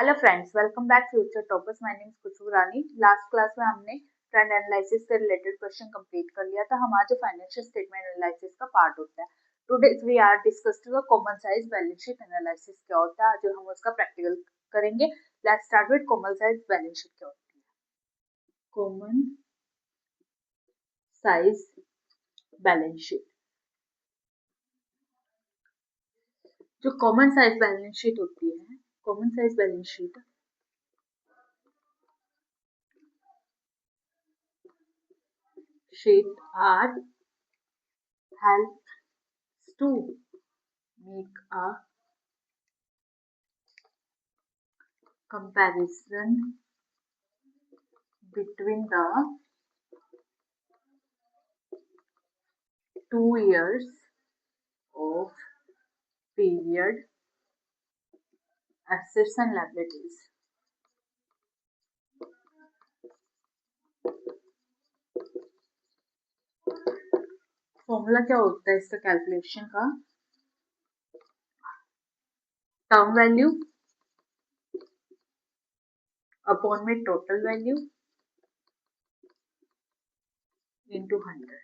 Hello friends, welcome back future toppers. My name is Khushbu Rani. Last class में हमने trend analysis से related question complete कर लिया था। हमारा जो फाइनेंशियल स्टेटमेंट एनालिसिस का पार्ट होता है, today we are discussing the common size balance sheet analysis क्या होता है, जो हम उसका प्रैक्टिकल करेंगे। Let's start with common size balance sheet क्या होती है। कॉमन साइज बैलेंस शीट, जो कॉमन साइज बैलेंस शीट होती है, common size balance sheet are helps to make a comparison between the 2 years of period assets and liabilities. Formula क्या होता है इसका कैलकुलेशन का? टर्म वैल्यू अपॉन में total value into 100।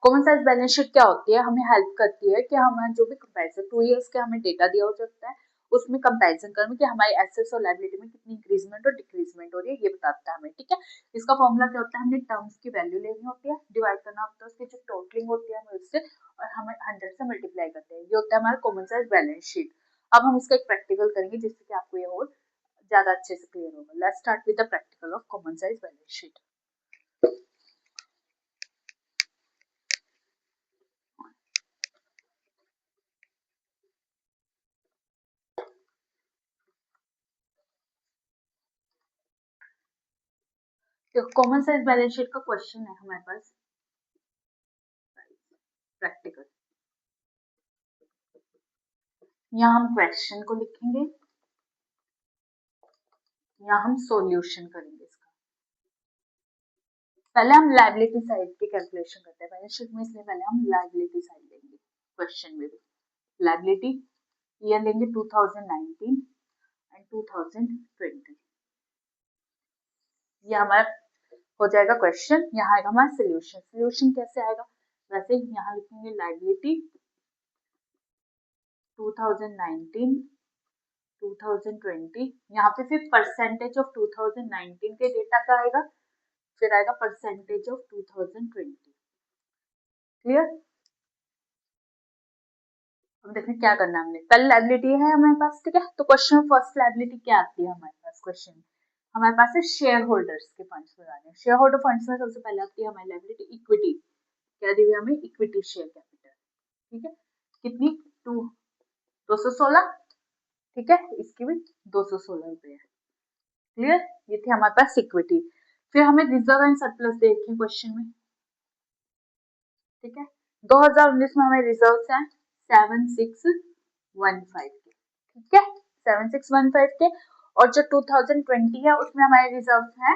Common size balance sheet क्या होती है? हमें हेल्प करती है कि हमें जो भी कंपैरिजन 2 इयर्स के हमें डेटा दिया हो सकता है, उसमें कंपैरिजन करने कि हमारी एसेट्स और लायबिलिटी में कितनी इंक्रीजमेंट और डिक्रीजमेंट हो रही है, ये बताता है हमें। ठीक है, इसका फॉर्मूला क्या होता है? हमने टर्म्स की वैल्यू लेनी होती है, डिवाइड करना होता है उसकी जो टोटलिंग होती है हमें उससे, और हमें 100 से मल्टीप्लाई करते हैं। ये होता है हमारा कॉमन साइज बैलेंस शीट। अब हम इसका एक प्रैक्टिकल करेंगे जिससे कि आपको ये और ज्यादा अच्छे से क्लियर होगा। Let's start with the practical of common size balance sheet. तो कॉमन साइज बैलेंस शीट का क्वेश्चन है हमारे पास प्रैक्टिकल। यहाँ हम क्वेश्चन को लिखेंगे, यहाँ हम सॉल्यूशन करेंगे इसका। पहले हम लायबिलिटी साइड की कैलकुलेशन करते हैं बैलेंस शीट में, इसलिए पहले हम लायबिलिटी साइड लेंगे। क्वेश्चन में भी लायबिलिटी ईयर लेंगे 2019 एंड 2020। ये हमारा हो जाएगा क्वेश्चन। यहाँ आएगा हमारा सोल्यूशन। सोल्यूशन कैसे आएगा? वैसे यहाँ लिखेंगे लायबिलिटी 2019 2020। यहाँ पे फिर परसेंटेज ऑफ 2019 के डेटा का आएगा, फिर आएगा परसेंटेज ऑफ 2020। क्लियर? अब देखें क्या करना है हमने। पहले लायबिलिटी है हमारे पास, ठीक है। तो क्वेश्चन फर्स्ट लायबिलिटी क्या आती है हमारे पास? क्वेश्चन हमारे पास है शेयर होल्डर्स के फंड्स बनाने हैं। शेयर होल्डर फंड्स में सबसे पहले आती है हमारी लायबिलिटी इक्विटी। क्या दी हुई हमें? Equity share capital. ठीक है, कितनी? 216। ठीक है, इसकी भी 216 रुपए है। क्लियर? ये थी हमारे पास इक्विटी। फिर हमें रिजर्व एंड सरप्लस देखें क्वेश्चन में। ठीक है, 2019 में हमें रिजर्व है 7615 के। ठीक है, 7615 के। और जो 2020 है उसमें हमारे रिजर्व है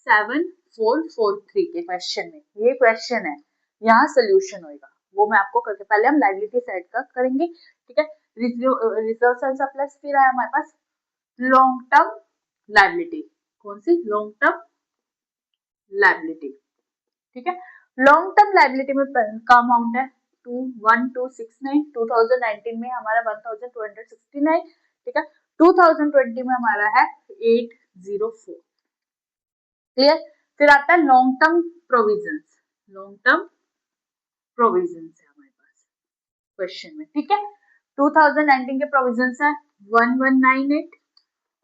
7443 के। क्वेश्चन में ये क्वेश्चन है, यहाँ सोल्यूशन होगा, वो मैं आपको करके पहले हम लायबिलिटी साइड का करेंगे। ठीक है, रिजर्व एंड सरप्लस। फिर है हमारे पास लॉन्ग टर्म लायबिलिटी। कौन सी? Long term liability. ठीक है, लॉन्ग टर्म लायबिलिटी में का अमाउंट है 21269। 2019 में हमारा 1269। ठीक है, 2020 में हमारा है 804। क्लियर? फिर आता है long term provisions. Long term provisions है हमारे पास क्वेश्चन में। ठीक है, 2019 के प्रोविजंस है 1198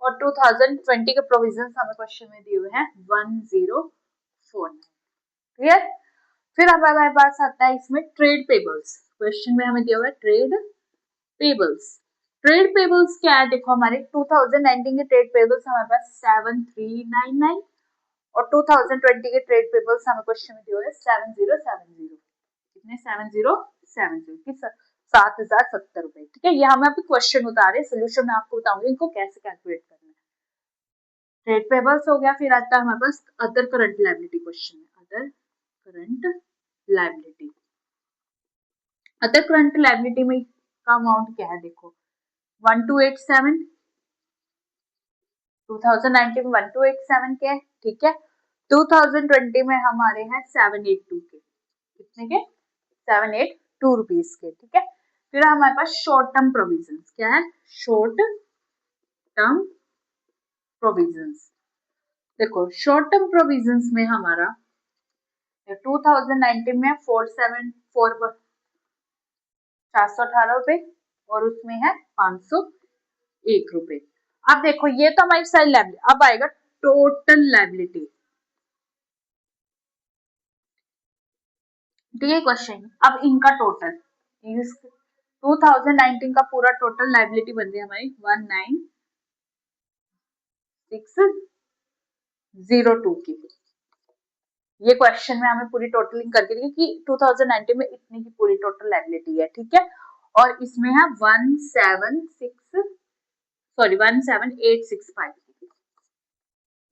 और 2020 के प्रोविजंस हमें क्वेश्चन में दिए हुए हैं 1049। क्लियर? फिर हमारे पास आता है इसमें ट्रेड पेबल्स। क्वेश्चन में हमें दिया हुआ है ट्रेड पेबल्स। ट्रेड पेबल्स क्या है? देखो हमारे 2019 के ट्रेड पेबल्स हमारे पास 7399 और 2020 के ट्रेड पेबल्स हमें क्वेश्चन में दिया हुआ है 7070। कितने? 7070 की 7070 रुपए। ठीक है, ये हमें अभी क्वेश्चन बता रहे हैं, सोल्यूशन मैं आपको बताऊंगी इनको कैसे कैलकुलेट करना है। ट्रेड पेबल्स हो गया। फिर आता है हमारे पास अदर करंट लायबिलिटी। क्वेश्चन में other current liability. Other current liability में का अमाउंट क्या है? देखो 1287, 2019 में 1287 के, ठीक है। 2020 में हमारे हैं 782 के, कितने के? 782 रुपीज के, ठीक है। फिर हमारे पास शॉर्ट टर्म प्रोविजन, क्या है? Short term provisions. देखो शॉर्ट टर्म प्रोविजंस में हमारा 2019 में 418 रुपए और उसमें है 501 रुपए। अब देखो ये तो हमारी सारी लाइबिलिटी, अब आएगा टोटल लाइबिलिटी। ठीक है क्वेश्चन, अब इनका टोटल 2019 का पूरा टोटल लाइबिलिटी बन रही है हमारी 19602 की। ये क्वेश्चन में हमें पूरी टोटलिंग करके दी कि 2019 में इतनी की पूरी टोटल लाइबिलिटी है, ठीक है। और इसमें है 17865।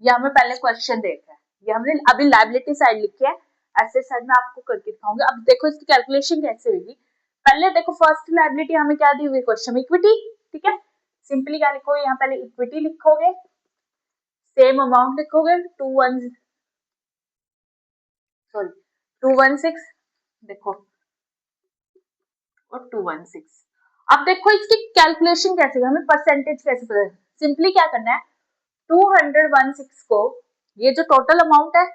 ये हमें पहले क्वेश्चन देखा है, ये हमने अभी लाइबिलिटी साइड लिखी है, एसेट साइड में आपको करके दिखाऊंगी। अब देखो इसकी कैलकुलेशन कैसे होगी। पहले देखो फर्स्ट लाइबिलिटी हमें क्या दी हुई क्वेश्चन में? इक्विटी, ठीक है। सिंपली क्या लिखोगे यहाँ, पहले इक्विटी लिखोगे, सेम अमाउंट लिखोगे 216, देखो और 216। अब देखो इसकी कैलकुलेशन कैसे, हमें परसेंटेज कैसे पता है? सिंपली क्या करना है, 216 को, ये जो टोटल अमाउंट है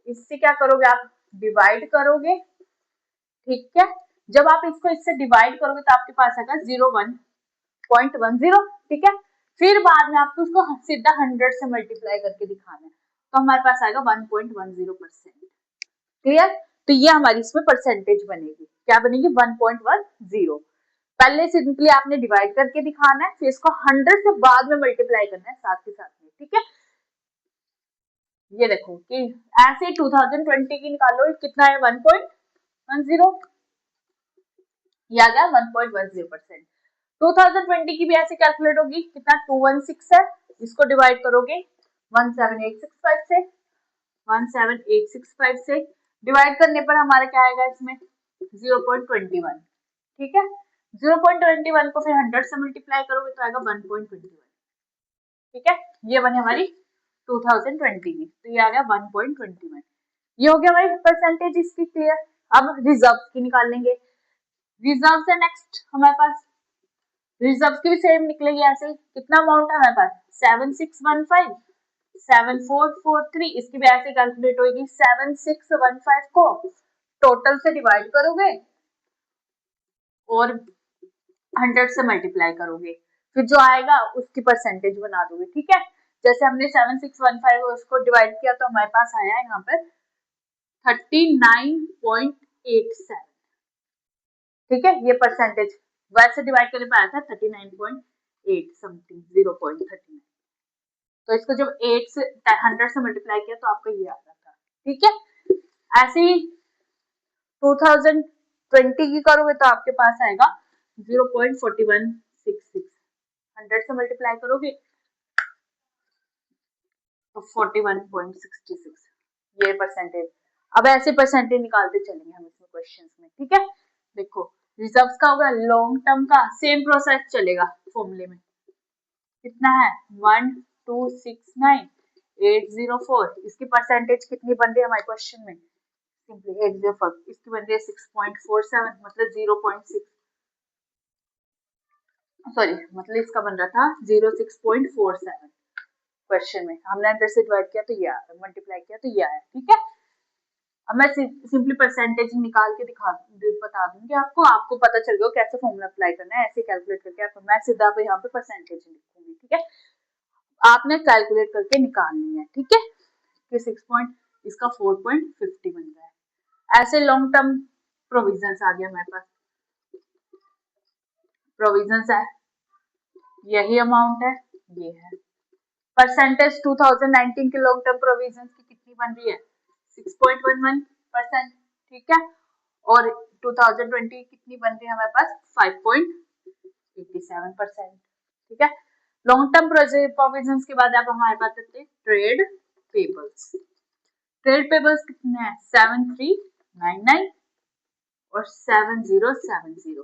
इससे क्या करोगे आप? डिवाइड करोगे, ठीक है। जब आप इसको इससे डिवाइड करोगे तो आपके पास आएगा 01.10, ठीक है। फिर बाद में आपको उसको सीधा 100 से मल्टीप्लाई करके दिखाना है, तो हमारे पास आएगा 1.10%। क्लियर? तो ये हमारी इसमें परसेंटेज बनेगी, क्या बनेगी? 1.10। पहले सिंपली आपने डिवाइड करके दिखाना है, फिर इसको 100 से बाद में मल्टीप्लाई करना है साथ के साथ में, ठीक है। ये देखो कि ऐसे 2020 की निकालो, कितना है? 1.10, ये आ गया 1.10%। 2020 की भी ऐसे कैलकुलेट होगी, कितना? 216 है, इसको डिवाइड करोगे 17865 से, 17865 से डिवाइड करने पर हमारा क्या आएगा इसमें? 0.21, ठीक है। 0.21 को फिर 100 से मल्टीप्लाई करोगे तो आएगा 1.21, ठीक है। ये बने हमारी 2020 की, तो ये आ गया 1.21। ये हो गया हमारी परसेंटेज इसकी, क्लियर। अब रिजर्व की निकाल लेंगे। रिजर्व से नेक्स्ट हमारे पास रिजर्व की भी सेम निकलेगी ऐसे, कितना अमाउंट है हमारे पास? 7615, 7443, इसकी भी ऐसे कैलकुलेट होगी। 7615 को टोटल से डिवाइड करोगे और 100 से मल्टीप्लाई करोगे, फिर जो आएगा उसकी परसेंटेज बना दोगे, ठीक है। जैसे हमने 7615 उसको डिवाइड किया तो हमारे पास आया यहाँ पर 39.87, ठीक है। ये परसेंटेज वैसे डिवाइड करने पर आया था 39.8 समथिंग, 0.39। तो इसको जब 8 से 100 से मल्टीप्लाई किया तो आपका ये आ रहा था, ठीक है। ऐसे ही 2020 की करोगे तो आपके पास आएगा 0.4166, 100 से मल्टीप्लाई करोगे तो 41.66, ये परसेंटेज। अब ऐसे परसेंटेज निकालते चलेंगे हम इसमें क्वेश्चंस में, ठीक है। देखो रिजर्व्स का होगा, लॉन्ग टर्म का सेम प्रोसेस चलेगा फॉर्मूले में। कितना है? 1269804, इसकी परसेंटेज कितनी बन रही है हमारे क्वेश्चन में? सिंपली 804, इसकी बन रही है 6.47, मतलब 0.6, सॉरी मतलब इसका बन रहा था 06.47। क्वेश्चन में हमने 100 से डिवाइड किया तो ये आया, मल्टीप्लाई किया तो ये आया, ठीक है। अब मैं सिंपली परसेंटेज निकाल के बता दूंगी आपको पता चल गया कैसे फॉर्मूला अप्लाई करना है। ऐसे कैलकुलेट करके मैं सीधा पे यहाँ पे परसेंटेज लिखूंगी, ठीक है। आपने कैलकुलेट करके निकालनी है, ठीक है। कि 6 पॉइंट, इसका 4.50 बन रहा है। ऐसे लॉन्ग टर्म प्रोविजंस आ गया हमारे पास, प्रोविजंस है, यही अमाउंट है, ये है परसेंटेज। 2019 के लॉन्ग टर्म प्रोविजंस की कितनी बन रही है? 6.11%, ठीक है। और 2020 कितनी बन रही है हमारे पास? 5.87%, ठीक है। लॉन्ग टर्म प्रोविजंस के बाद आप हमारे पास आते हैं ट्रेड पेबल्स। ट्रेड पेबल्स कितने हैं? 7399 और 7070,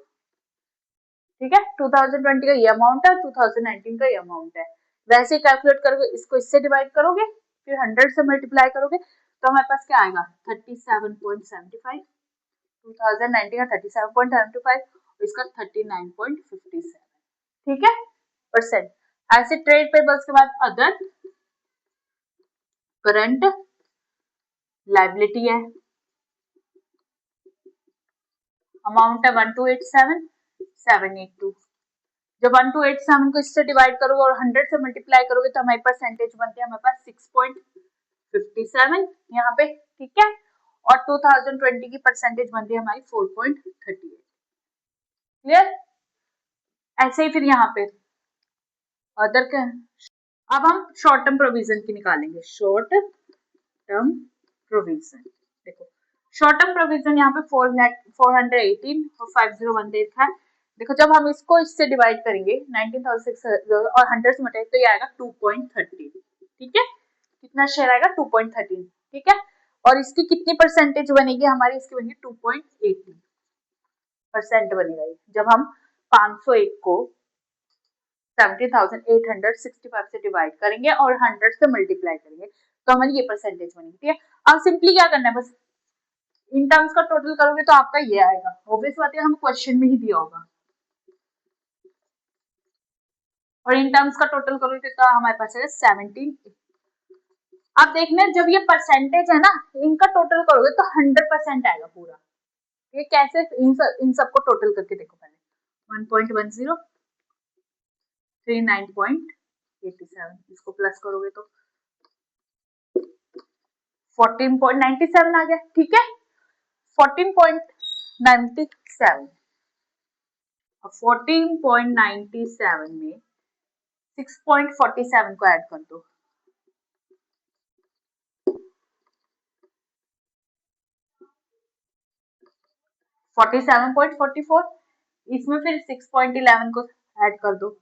ठीक है, 2020 का ये अमाउंट है, 2019 का ये अमाउंट है। वैसे कैलकुलेट करोगे, इसको इससे डिवाइड करोगे, फिर 100 से मल्टीप्लाई करोगे, तो हमारे पास क्या आएगा 37.75, 2019 का 37.75, इसका 39.57, ठीक है परसेंट। ऐसे ट्रेड पेबल्स के बाद अदर करंट लाइबिलिटी है, अमाउंट है 1287782। जब 1287 को इससे डिवाइड करोगे और 100 से मल्टीप्लाई करोगे तो हमारे परसेंटेज बनती है हमारे पास 6.57 यहाँ पे, ठीक है। और 2020 की परसेंटेज बनती है हमारी 4.38, क्लियर। ऐसे ही फिर यहाँ पे अदर क्या, अब हम शॉर्ट टर्म प्रोविजन की निकालेंगे। शॉर्ट टर्म प्रोविजन, देखो शॉर्ट टर्म प्रोविजन यहाँ पे 418 और 501 देखा है। देखो जब हम इसको इससे डिवाइड करेंगे 19,600 और 100 से मल्टीप्लाई तो ये आएगा 2.13, ठीक है। कितना शेयर आएगा 2.13, ठीक है। और इसकी कितनी परसेंटेज बनेगी हमारी, इसकी बनेगी 2.18% बनेगा ये। जब हम 501 को 70,865 से डिवाइड करेंगे और 100 से मल्टीप्लाई करेंगे तो हमारी ये परसेंटेज बनेगी, ठीक है। अब सिंपली क्या करना है, बस इन टर्म्स का टोटल करोगे तो आपका ये आएगा। ऑब्वियस बात है, हमें क्वेश्चन में ही दिया होगा। और इन टर्म्स का टोटल करोगे तो हमारे पास है 17। आप देखना जब ये परसेंटेज है ना, इनका टोटल करोगे तो 100% आएगा पूरा। ये कैसे, इन सबको टोटल करके देखो पहले, 1.10, 39.87, इसको प्लस करोगे तो 14.97 आ गया, ठीक है। 14.97 और 14.97 में 6.47 को ऐड कर दो, 47.44, इसमें फिर 6.11 को ऐड कर दो,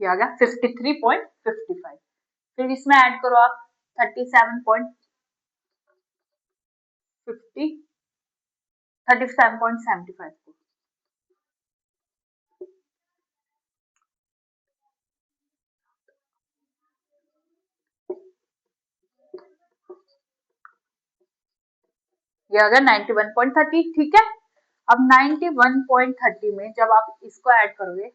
ये आ गया 53.55। फिर इसमें ऐड करो आप 37.75 को, ये आ गया 91.30, ठीक है। अब 91.30 में जब आप इसको ऐड करोगे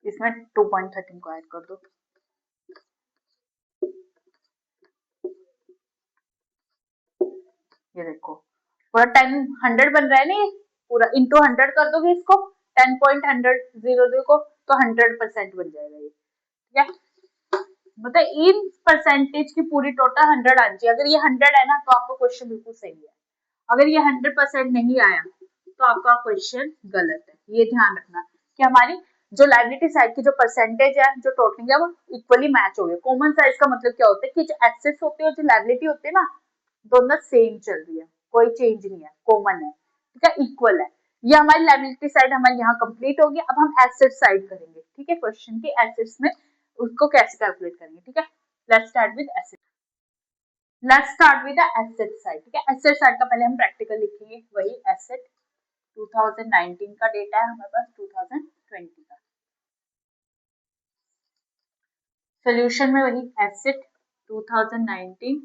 इसमें 2.13 को ऐड कर दो, ये देखो पूरा 100 बन रहा है ना, ये पूरा इंटू 100 कर दोगे इसको 10.100 को तो 100% बन जाएगा ये, ठीक है। मतलब इन परसेंटेज की पूरी टोटल 100 आनी चाहिए। अगर ये 100 है ना तो आपका क्वेश्चन बिल्कुल सही है, अगर ये 100% नहीं आया तो आपका क्वेश्चन गलत है। ये ध्यान रखना कि हमारी जो लायबिलिटी साइड की जो परसेंटेज है, जो टोटलिंग है, वो इक्वली मैच हो गए। कॉमन साइज का मतलब क्या होता है कि जो एसेट्स होते हैं और जो लायबिलिटी होती है ना, दोनों सेम चल रही है, कोई चेंज नहीं है, कॉमन है, ठीक है, इक्वल है। ये हमारी लायबिलिटी साइड हमारी यहाँ कंप्लीट होगी। अब हम एसेट साइड करेंगे, ठीक है। क्वेश्चन के एसेट्स में उसको कैसे कैलकुलेट करेंगे, ठीक है। Let's start with asset, let's start with the asset side, ठीक है। एसेट साइड का पहले हम प्रैक्टिकल लिखेंगे, वही एसेट 2019 का डेटा है हमारे पास 2020 का। सोल्यूशन में वही asset 2019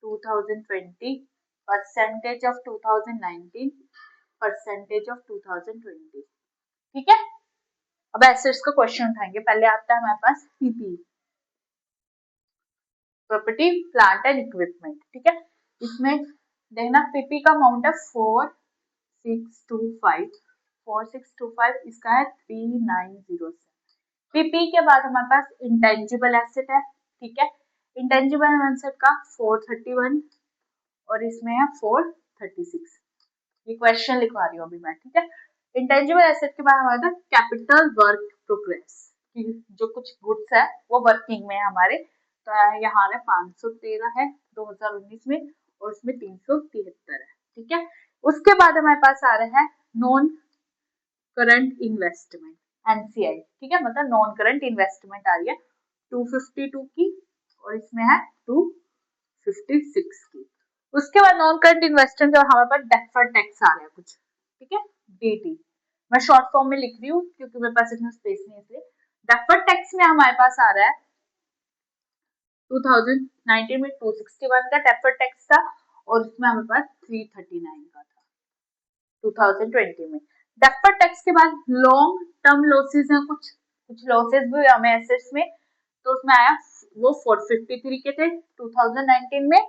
2020 percentage of 2019 percentage of 2020, ठीक है। अब एसेट्स का क्वेश्चन उठाएंगे। पहले आता है हमारे पास PP, property plant and equipment, ठीक है। इसमें देखना पीपी का अमाउंट है 4625, इसका है 3907। पीपी के बाद हमारे पास इंटेंजिबल एसेट है, ठीक है। इंटेंजिबल एसेट का 431 और इसमें है 436। ये क्वेश्चन लिखवा रही हूँ अभी मैं, ठीक है। इंटेंजिबल एसेट के बाद हमारा कैपिटल वर्क प्रोग्रेस, जो कुछ गुड्स है वो वर्किंग में हमारे, तो यहाँ है 513 है 2019 में और उसमें 373 है, ठीक है। उसके बाद हमारे पास आ रहा है नॉन करंट इन्वेस्टमेंट, NCI, ठीक है, मतलब नॉन करंट इन्वेस्टमेंट आ रही है 252 की और इसमें है 256 की। उसके बाद नॉन करंट इन्वेस्टमेंट जो हमारे पास डेफर्ड टैक्स आ रहा है कुछ, ठीक है, DT, मैं शॉर्ट फॉर्म में लिख रही हूँ क्योंकि मेरे पास इतना स्पेस नहीं है, इसलिए डेफर्ड टैक्स में हमारे पास आ रहा है 2019 में 261 का डेफर्ड टैक्स था और इसमें हमारे पास 339 का था 2020 में। डेफर्ड टैक्स के बाद लॉन्ग टर्म लॉसेस हैं, कुछ लॉसेस भी हुए हमें एसेट्स में, तो उसमें आया वो 453 के थे 2019 में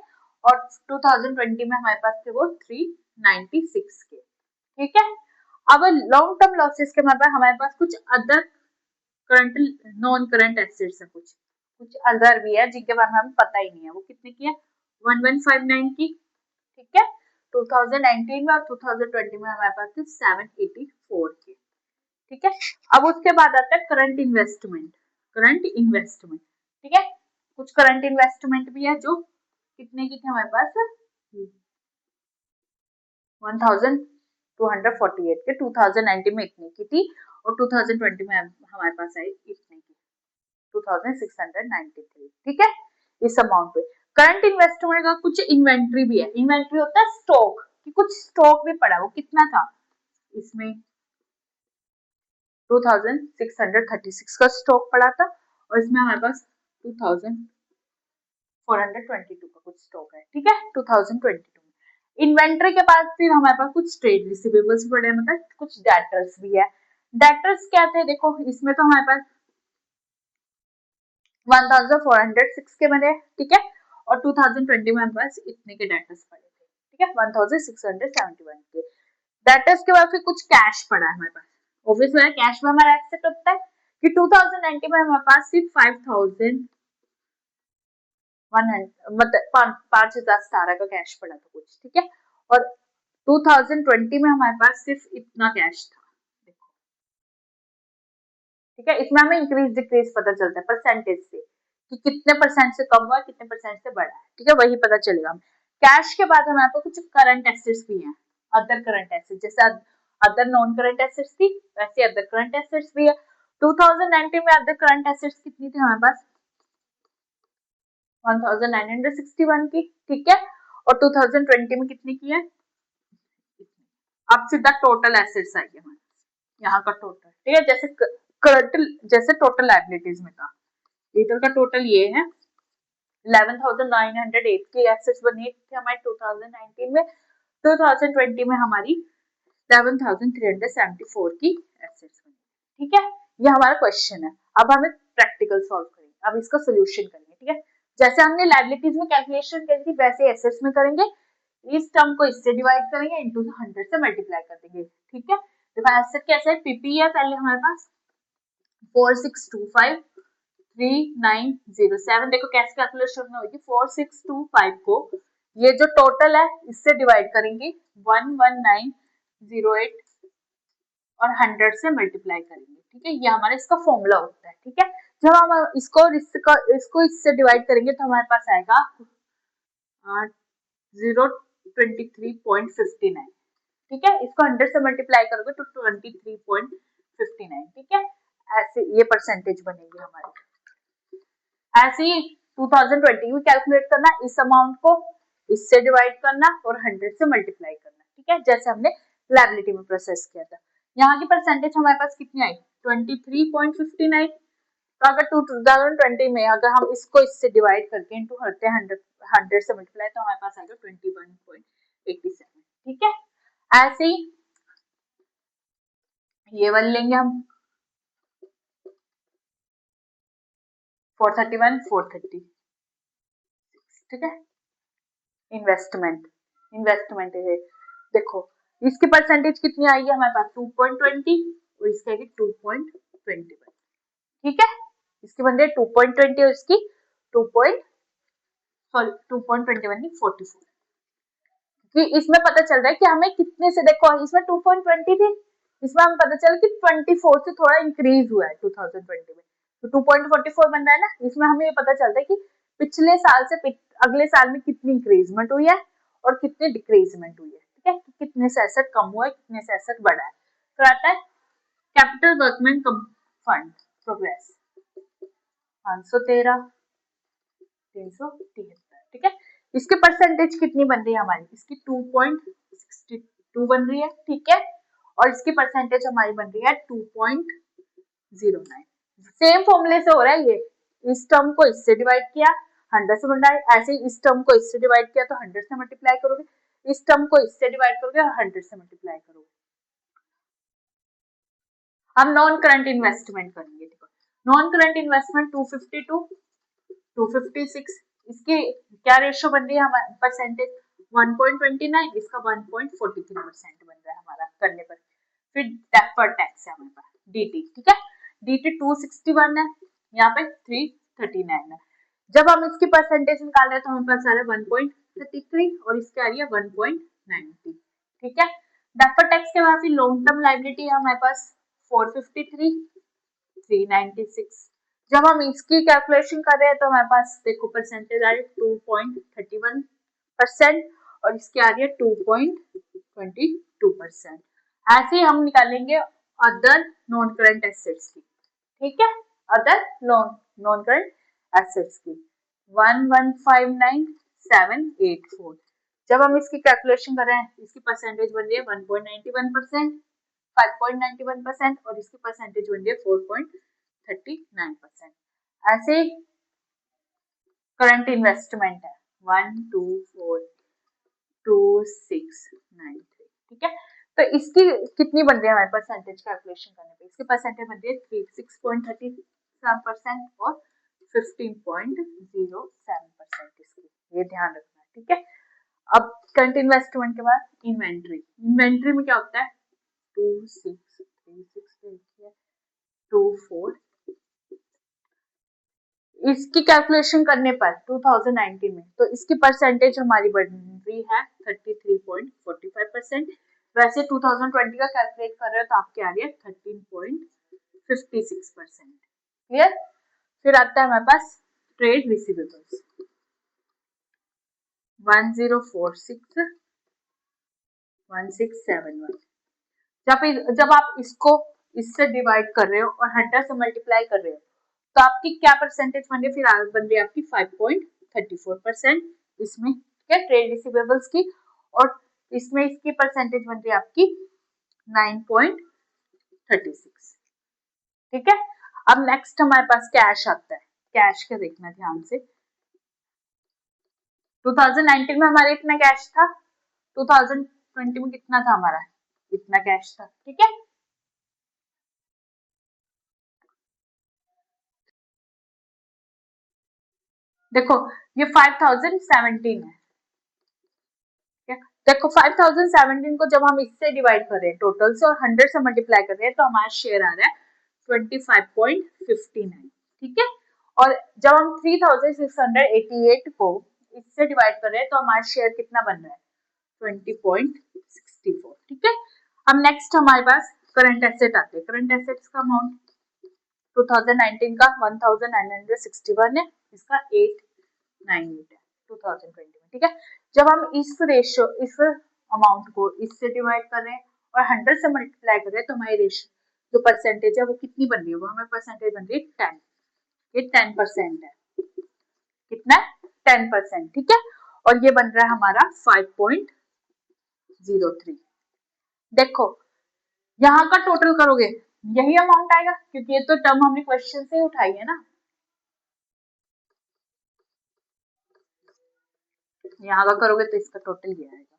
और 2020 में हमारे पास थे वो 396 के, ठीक है। अब लॉन्ग टर्म लॉसेस के बाद हमारे पास कुछ other current non current assets है, कुछ अदर भी है जिनके बारे में हमें पता ही नहीं है, वो कितने की है 1159 की, ठीक है, 2019 में और 2020 में हमारे पास थे 784 के, ठीक है। अब उसके बाद आता है करंट इन्वेस्टमेंट, ठीक है, कुछ करंट इन्वेस्टमेंट भी है जो कितने की थे हमारे पास 1248 के 2019 में इतने की थी और 2020 में हमारे पास आई इतने की 2693, ठीक है, इस अमाउंट पे। करंट इन्वेस्टमेंट का कुछ इन्वेंट्री भी है, इन्वेंट्री होता है स्टॉक, कि कुछ स्टॉक भी पड़ा, वो कितना था इसमें 2636 का स्टॉक पड़ा था और इसमें हमारे पास 2422 का कुछ स्टॉक है, ठीक है, 2022 में। इन्वेंट्री के बाद फिर हमारे पास कुछ ट्रेड रिसीवेबल्स पड़े हैं, मतलब कुछ डेटर्स भी है। डेटर्स क्या थे, देखो इसमें तो हमारे पास 1406 के बने, ठीक है, और 2020 में हमारे पास इतने के डेटर्स पड़े थे, ठीक है, 1671 के डेटर्स के बाद फिर कुछ कैश पड़ा है हमारे पास, ऑब्वियसली है कैश में हमारा एक्सेप्ट होता है कि 2019 में हमारे पास सिर्फ 5100 मतलब 5017 का कैश पड़ा था कुछ, ठीक है, और 2020 में हमारे पास सिर्फ इतना कैश था, देखो, ठीक है, इसमें हमें इंक्रीज डिक्रीज पता चलता है परसेंटेज से कि कितने परसेंट से कम हुआ है, कितने परसेंट से बढ़ा है, ठीक है, वही पता चलेगा। कैश के बाद हमारे पास कुछ करंट एसेट्स भी हैं, अदर करंट एसेट्स, जैसे अदर नॉन करंट एसेट्स थी वैसे अदर करंट एसेट्स भी है। 2019 में अदर करंट एसेट्स कितनी थी हमारे पास 1961 की, ठीक है, और 2020 में कितनी की है, अब सीधा टोटल एसेट्स आएगी हमारे यहाँ का टोटल, ठीक है, जैसे करंट जैसे टोटल लायबिलिटीज में था, इधर का टोटल ये है 11,908 की एसेट्स बनी थी हमारे 2019 में, 2020 में हमारी 11,374 की एसेट्स बनी, ठीक है, ये हमारा क्वेश्चन है। अब हमें प्रैक्टिकल सॉल्व करेंगे, अब इसका सोल्यूशन करेंगे, ठीक है, जैसे हमने लायबिलिटीज में कैलकुलेशन करी थी वैसे एसेट्स में करेंगे, इस टर्म को इससे डिवाइड करेंगे इनटू 100 से मल्टीप्लाई कर देंगे, ठीक है। देखो एसेट कैसे पीपी है, पहले हमारे पास 46253907, देखो कैसे कैलकुलेशन होगी 4625 को ये जो टोटल है इससे डिवाइड करेंगे 11908 और 100 से मल्टीप्लाई करेंगे, ठीक है, ये हमारा इसका फॉर्मूला होता है, ठीक है। जब हम इसको इससे डिवाइड करेंगे तो हमारे पास आएगा 023.59, ठीक है, इसको 100 से मल्टीप्लाई करोगे तो 23.59, ठीक है, ऐसे ये परसेंटेज बनेगी हमारी। ऐसे ही 2020 भी कैलकुलेट करना, इस अमाउंट को इससे डिवाइड करना और 100 से मल्टीप्लाई करना, ठीक है, जैसे हमने लायबिलिटी में प्रोसेस किया था। यहाँ की परसेंटेज हमारे पास कितनी आई 23.59, तो अगर 2020 में अगर हम इसको इससे डिवाइड करके इनटू करते हैं 100 से मल्टीप्लाई तो हमारे पास आएगा 21.87, ठीक है। ऐसे ही ये वाले लेंगे हम 431 430, ठीक है, इन्वेस्टमेंट है, देखो इसकी परसेंटेज कितनी आई है हमारे पास 2.20 और इसकी आएगी 2.21, ठीक है, इसकी बन रही है 2.20 और इसकी 2.21 की 44, कि इसमें पता चल रहा है कि हमें कितने से, देखो इसमें 2.20 थी, इसमें हमें पता चला कि 24 से थोड़ा इंक्रीज हुआ है 2020 में, तो 2.44 बन रहा है ना, इसमें हमें ये पता चलता है कि पिछले साल से अगले साल में कितनी इंक्रीजमेंट हुई है और कितनी डिक्रीजमेंट हुई है, ठीक है, कितने से एसेट कम हुआ है कितने से एसेट बढ़ा है, तो आता है कैपिटल वर्कमैन फंड प्रोग्रेस 513 373, ठीक है। इसके परसेंटेज कितनी बन रही है हमारी, इसकी 2.62 बन रही है, ठीक है। और इसकी परसेंटेज हमारी बन रही है 2.09। सेम फॉर्मूले से हो रहा है ये, इस टर्म को इससे डिवाइड किया 100 से मल्टीप्लाई, ऐसे ही इस टर्म को इससे डिवाइड किया तो 100 से मल्टीप्लाई करोगे, इस टर्म को इससे डिवाइड करोगे और 100 से मल्टीप्लाई करोगे। हम नॉन करंट इन्वेस्टमेंट करेंगे, देखो नॉन करंट इन्वेस्टमेंट 252 256, इसकी क्या रेशियो बन रही है हमारे परसेंटेज 1.29, इसका 1.43% बन रहा है हमारा करने पर। फिर डेफर्ड टैक्स है हमारे पास डीटी, ठीक है। डीटी 261 है, यहाँ पे 339 है। जब हम इसकी परसेंटेज निकाल रहे हैं तो हमारे पास आ रहा है 1.33 और इसकी आ रही है 1.90, ठीक है। डेफर्ड टैक्स के बाद फिर लॉन्ग टर्म लायबिलिटी है हमारे पास 453 396। जब हम इसकी कैलकुलेशन कर रहे हैं तो हमारे पास देखो परसेंटेज आ रही है 2.31% और इसकी आ रही है 2.22%। ऐसे ही हम निकालेंगे अदर नॉन करंट एसेट्स की, ठीक है। अदर नॉन करंट एसेट्स की 1159784। जब हम इसकी कैलकुलेशन कर रहे हैं, इसकी परसेंटेज बन रही है 1.91%, 5.91% और इसकी परसेंटेज बन रही है 4.39%। ऐसे करंट इन्वेस्टमेंट है 1242693, ठीक है। तो इसकी कितनी बन रही है हमारे परसेंटेज कैलकुलेशन करने पे, इसकी परसेंटेज बन रही है 6.37% और 15.07% इसकी, ये ध्यान रखना, ठीक है। अब करंट इन्वेस्टमेंट के बाद इन्वेंट्री में क्या होता है 2636 इसकी कैलकुलेशन करने पर 2019 में तो इसकी परसेंटेज हमारी बढ़ रही है 33.45%। वैसे 2020 का कैलकुलेट कर रहे हो तो आपकी आ रही है 13.56%, क्लियर। फिर आता है हमारे पास ट्रेड रिसीवेबल्स 10461671। जब आप इसको इससे डिवाइड कर रहे हो और 100 से मल्टीप्लाई कर रहे हो तो आपकी क्या परसेंटेज बन रही है, फिर बन रही है आपकी 5.34% इसमें, ठीक है, ट्रेड रिसीवेबल्स की। और इसमें इसकी परसेंटेज बन रही है आपकी 9.36, ठीक है। अब नेक्स्ट हमारे पास कैश आता है, कैश का देखना ध्यान से। 2019 में हमारे इतना कैश था, 2020 में कितना था हमारा, इतना कैश था, ठीक है। देखो ये 5017 है, देखो 5017 को जब हम इससे डिवाइड कर रहे हैं टोटल से और 100 से मल्टीप्लाई कर रहे हैं तो हमारा शेयर आ रहा है 25.59, ठीक है। और जब हम 3688 को इससे डिवाइड कर रहे हैं तो हमारा शेयर कितना बन रहा है 20.64, ठीक है। अब नेक्स्ट हमारे पास करंट एसेट आते हैं। करंट एसेट्स का अमाउंट 2019 का 1961 है, इसका 898 है 2020 में, ठीक है। जब हम इस अमाउंट को इससे डिवाइड कर रहे हैं और 100 से मल्टीप्लाई कर रहे हैं तो हमारी रेशियो जो परसेंटेज है वो कितनी बन रही है, वो हमें परसेंटेज बन रही है 10, ये 10% है, कितना 10%, ठीक है। और ये बन रहा है हमारा 5.03। देखो यहाँ का टोटल करोगे यही अमाउंट आएगा क्योंकि ये तो टर्म हमने क्वेश्चन से उठाई है ना, यहाँ का करोगे तो इसका टोटल ये आएगा।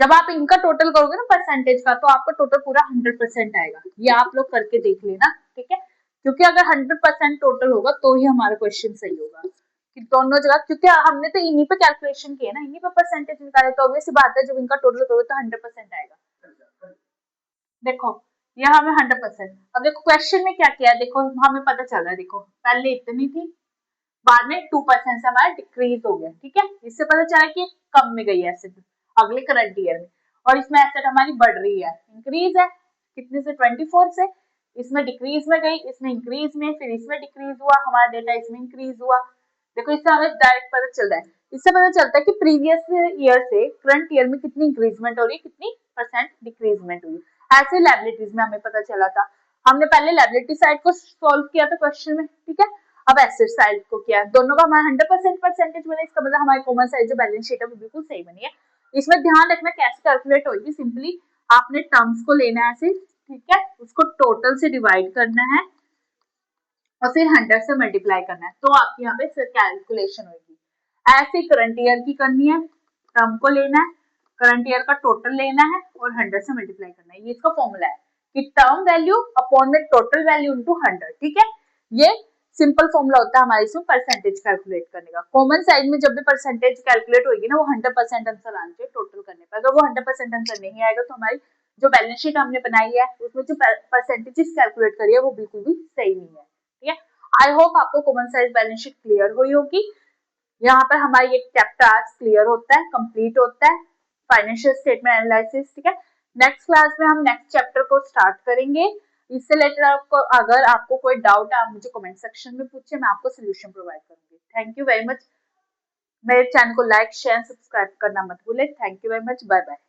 जब आप इनका टोटल करोगे ना परसेंटेज का तो आपका टोटल पूरा 100% आएगा, ये आप लोग करके देख लेना, ठीक है। क्योंकि अगर 100% टोटल होगा तो ही हमारा क्वेश्चन सही होगा कि दोनों जगह, क्योंकि हमने तो इन्हीं पे कैलकुलेशन किया ना, इन्हीं पे परसेंटेज निकाले तो ऑब्वियस बात है जब इनका टोटल करोगे तो 100% आएगा। देखो ये हमें 100%, अब देखो क्वेश्चन में क्या किया है, देखो हमें पता चल रहा है, देखो पहले इतनी थी बाद में 2% से हमारा डिक्रीज हो गया, ठीक है। इससे पता चला कि कम में गई एसेट अगले करंट ईयर में, और इसमें एसेट हमारी बढ़ रही है, इंक्रीज है कितने से 24 से, इसमें डिक्रीज में गई, इसमें इंक्रीज में, फिर इसमें डिक्रीज हुआ, हमारा डेटा इसमें इंक्रीज हुआ। देखो इससे हमें डायरेक्ट पता चल रहा है, इससे पता चलता है कि प्रीवियस ईयर से करंट ईयर में कितनी इंक्रीजमेंट हो रही है, कितनी परसेंट डिक्रीजमेंट हुई। ऐसे लायबिलिटीज में हमें पता चला था, हमने पहले लायबिलिटी साइड को सॉल्व किया था क्वेश्चन में, ठीक है। अब एसेट साइड को किया, दोनों का हमारा 100% परसेंटेज बने, इसका मतलब हमारी कॉमन साइड जो बैलेंस शीट है वो बिल्कुल सही बनी है। इसमें ध्यान रखना कैसे कैलकुलेट होगी, सिंपली आपने टर्म्स को लेना है ऐसे, ठीक है, उसको टोटल से डिवाइड करना है और फिर 100 से मल्टीप्लाई करना है, तो आपकी यहाँ पे कैलकुलेशन होगी। ऐसे करंट ईयर की करनी है, टर्म को लेना है, करंट ईयर का टोटल लेना है और 100 से मल्टीप्लाई करना है, ये इसका फॉर्मूला है कि टर्म वैल्यू अपॉन में टोटल वैल्यू इनटू 100, ठीक है। ये सिंपल फॉर्मूला होता है हमारे इसमें परसेंटेज कैलकुलेट करने का। कॉमन साइड में जब भी परसेंटेज कैलकुलेट होगी ना, वो 100% आंसर आना चाहिए टोटल करने पर। अगर वो 100% आंसर नहीं आएगा तो हमारी जो बैलेंस शीट हमने बनाई है उसमें जो परसेंटेजेस कैलकुलेट करी है वो बिल्कुल भी सही नहीं है, ठीक है। आई होप आपको common size balance sheet clear हुई होगी। यहाँ पर हमारी एक चैप्टर आज क्लियर होता है, कंप्लीट होता है, फाइनेंशियल स्टेटमेंट एनालिसिस, ठीक है। नेक्स्ट क्लास में हम नेक्स्ट चैप्टर को स्टार्ट करेंगे। इससे रिलेटेड आपको अगर आपको कोई डाउट है आप मुझे कमेंट सेक्शन में पूछिए, मैं आपको सोल्यूशन प्रोवाइड करूंगी। Thank you very much. मेरे चैनल को लाइक शेयर सब्सक्राइब करना मत भूले। Thank you very much, bye bye.